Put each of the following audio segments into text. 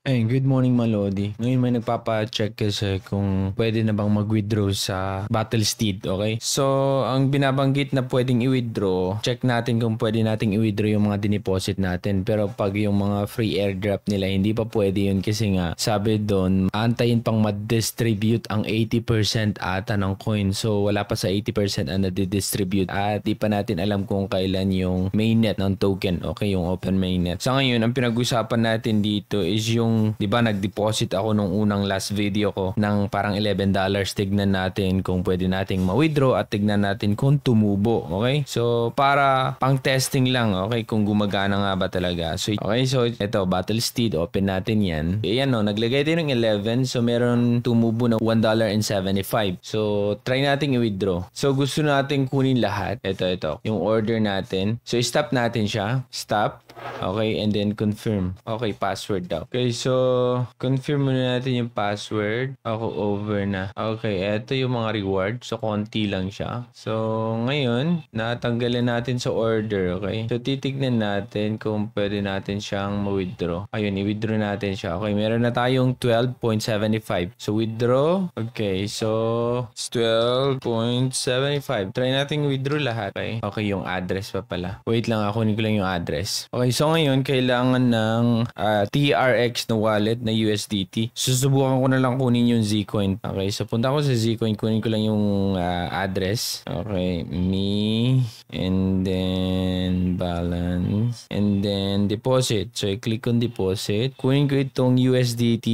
Hey, good morning Malodi. Ngayon may nagpapa-check kasi kung pwede na bang mag-withdraw sa Battle Steed, okay? So, ang binabanggit na pwedeng i-withdraw, check natin kung pwede nating i-withdraw yung mga dineposit natin. Pero pag yung mga free airdrop nila, hindi pa pwede yun kasi nga, sabi doon, antayin pang ma-distribute ang 80% ata ng coin. So, wala pa sa 80% ang nadidistribute at di pa natin alam kung kailan yung mainnet ng token, okay? Yung open mainnet. Sa ngayon, ang pinag-usapan natin dito is yung, di ba, nag-deposit ako nung unang last video ko ng parang $11. Tignan natin kung pwede nating ma-withdraw at tignan natin kung tumubo, okay? So, para pang testing lang, okay, kung gumagana nga ba talaga. So, okay, so ito, Battle Steed, open natin yan. Ayan, no, naglagay din ng 11, so meron tumubo na $1.75. So, try nating i-withdraw. So, gusto nating kunin lahat. Ito, yung order natin. So, stop natin siya. Stop. Okay, and then confirm. Okay, password daw. Okay, so confirm muna natin yung password. Ako over na. Okay, eto yung mga reward. So, konti lang siya. So, ngayon, natanggalan natin sa order. Okay, so titignan natin kung pwede natin siyang ma-withdraw. Ayun, i-withdraw natin siya. Okay, meron na tayong 12.75. So, withdraw. Okay, so 12.75. Try natin withdraw lahat. Okay, okay, yung address pa pala. Wait lang, ako kunin ko lang yung address. Okay, so ngayon, kailangan ng TRX na wallet na USDT. Susubukan ko na lang kunin yung Zcoin. Okay, so punta ko sa Zcoin. Kunin ko lang yung address. Okay, me, and then balance, and then deposit. So, i-click on deposit. Kunin ko itong USDT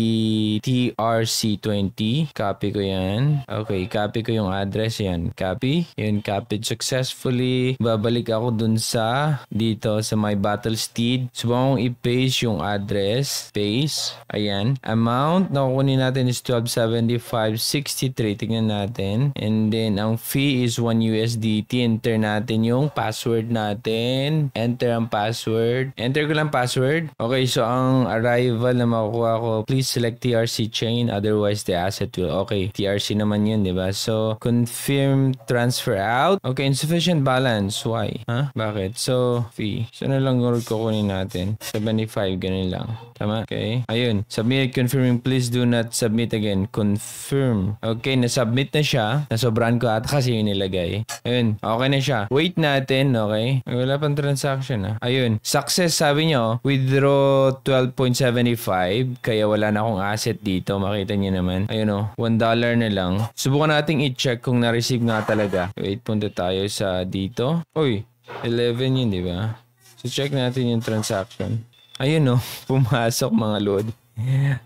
TRC20. Copy ko yan. Okay, copy ko yung address. Yan, copy. Yun, copied successfully. Babalik ako dun sa dito sa my Battle Steed. Subukan kong i-paste yung address. Paste. Ayan. Amount na kukunin natin is 1275.63. Tingnan natin. And then, ang fee is 1 USDT. Enter natin yung password natin. Enter ang password. Enter ko lang password. Okay, so ang arrival na makukuha ko, please select TRC chain. Otherwise, the asset will. Okay, TRC naman yun, diba? So, confirm transfer out. Okay, insufficient balance. Why? Huh? Bakit? So, fee. So, na lang kukunin natin. 75, ganun lang. Tama? Okay. Ayun. Submit, confirming. Please do not submit again. Confirm. Okay, na-submit na siya. Nasobrahan ko ata kasi yung nilagay. Ayun. Okay na siya. Wait natin. Okay. Wala pang transaction Ayun. Success, sabi nyo. Withdraw 12.75. Kaya wala na akong asset dito. Makita nyo naman. Ayun $1 na lang. Subukan nating i-check kung na-receive nga talaga. Wait, punta tayo sa dito. Uy. 11 yun, di ba? So, check natin yung transaction. Ayun pumasok mga load.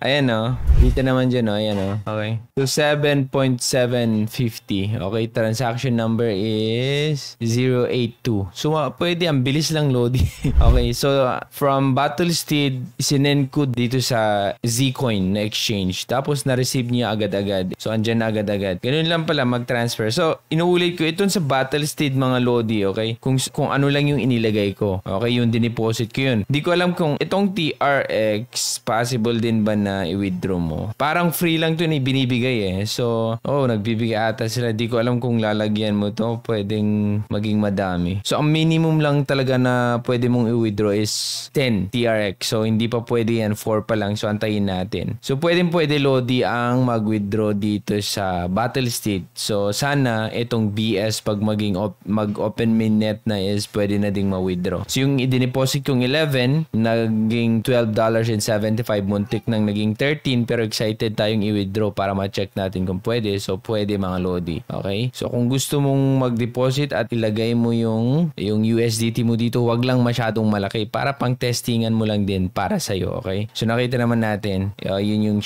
Ayan dito naman dyan ayan okay. So 7.750. Okay, transaction number is 082. So pwede, ang bilis lang loading. Okay, so from Battle Steed, sinend ko dito sa Zcoin na exchange. Tapos na-receive niya agad-agad. So andyan na agad-agad. Ganun lang pala mag-transfer. So inuulit ko itong sa Battle Steed mga lodi, okay? Kung ano lang yung inilagay ko. Okay, yung dineposit ko yun. Di ko alam kung itong TRX possible din ba na i-withdraw mo. Parang free lang to ni binibigay So, nagbibigay ata sila. Di ko alam kung lalagyan mo to. Pwedeng maging madami. So, ang minimum lang talaga na pwede mong i-withdraw is 10 TRX. So, hindi pa pwede yan. 4 pa lang. So, antayin natin. So, pwede Lodi ang mag-withdraw dito sa Battle Steed. So, sana itong BS pag mag-open mainnet na is pwede na ding ma-withdraw. So, yung i-deposit kong 11, naging $12.75, muntik nang naging 13, pero excited tayong i-withdraw para ma-check natin kung pwede. So, pwede mga lodi. Okay? So, kung gusto mong mag-deposit at ilagay mo yung USDT mo dito, wag lang masyadong malaki para pang testingan mo lang din para sa'yo. Okay? So, nakita naman natin, yun yung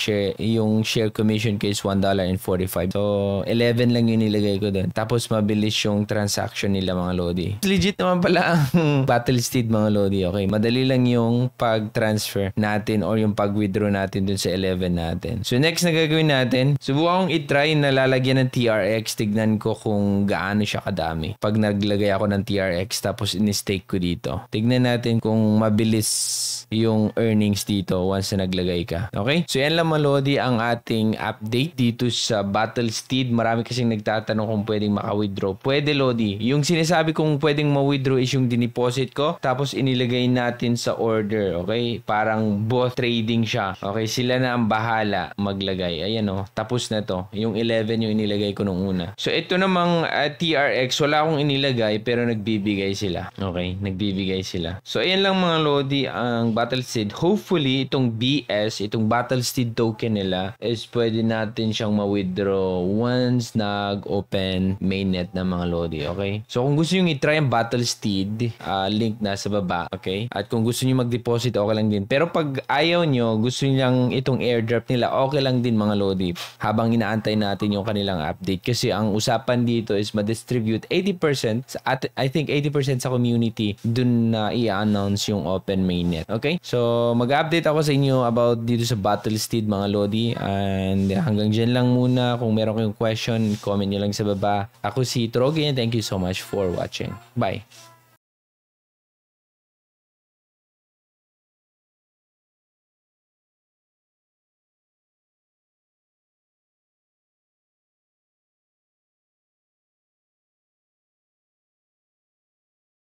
share commission case $1.45. So, 11 lang yung nilagay ko doon. Tapos, mabilis yung transaction nila mga lodi. Legit naman pala ang Battle Steed mga lodi. Okay? Madali lang yung pag-transfer natin or yung pag-withdraw natin dun sa 11 natin. So next na gagawin natin, subukan kong i-try na lalagyan ng TRX. Tignan ko kung gaano siya kadami. Pag naglagay ako ng TRX tapos in-stake ko dito. Tignan natin kung mabilis yung earnings dito once na naglagay ka. Okay? So yan lang malodi ang ating update dito sa Battle Steed. Marami kasing nagtatanong kung pwedeng maka-withdraw. Pwede lodi. Yung sinasabi kong pwedeng ma-withdraw is yung dineposit ko tapos inilagay natin sa order. Okay? Parang both trading siya siya. Okay, sila na ang bahala maglagay. Ayan o, tapos na to. Yung 11 yung inilagay ko nung una. So ito namang TRX, wala akong inilagay pero nagbibigay sila. Okay, nagbibigay sila. So ayan lang mga Lodi ang Battlesteed. Hopefully itong BS, itong Battlesteed token nila is pwede natin siyang ma-withdraw once nag-open mainnet na mga Lodi. Okay? So kung gusto nyo i-try ang Battlesteed, link na sa baba. Okay? At kung gusto nyo mag-deposit, okay lang din. Pero pag ayaw nyo, gusto nyo lang itong airdrop nila, okay lang din mga Lodi. Habang inaantay natin yung kanilang update. Kasi ang usapan dito is ma-distribute 80%, at I think 80% sa community, dun na i-announce yung open mainnet. Okay? So mag-update ako sa inyo about dito sa Battlesteed mga Lodi. And hanggang dyan lang muna. Kung meron kayong question, comment nyo lang sa baba. Ako si Trogi and thank you so much for watching. Bye!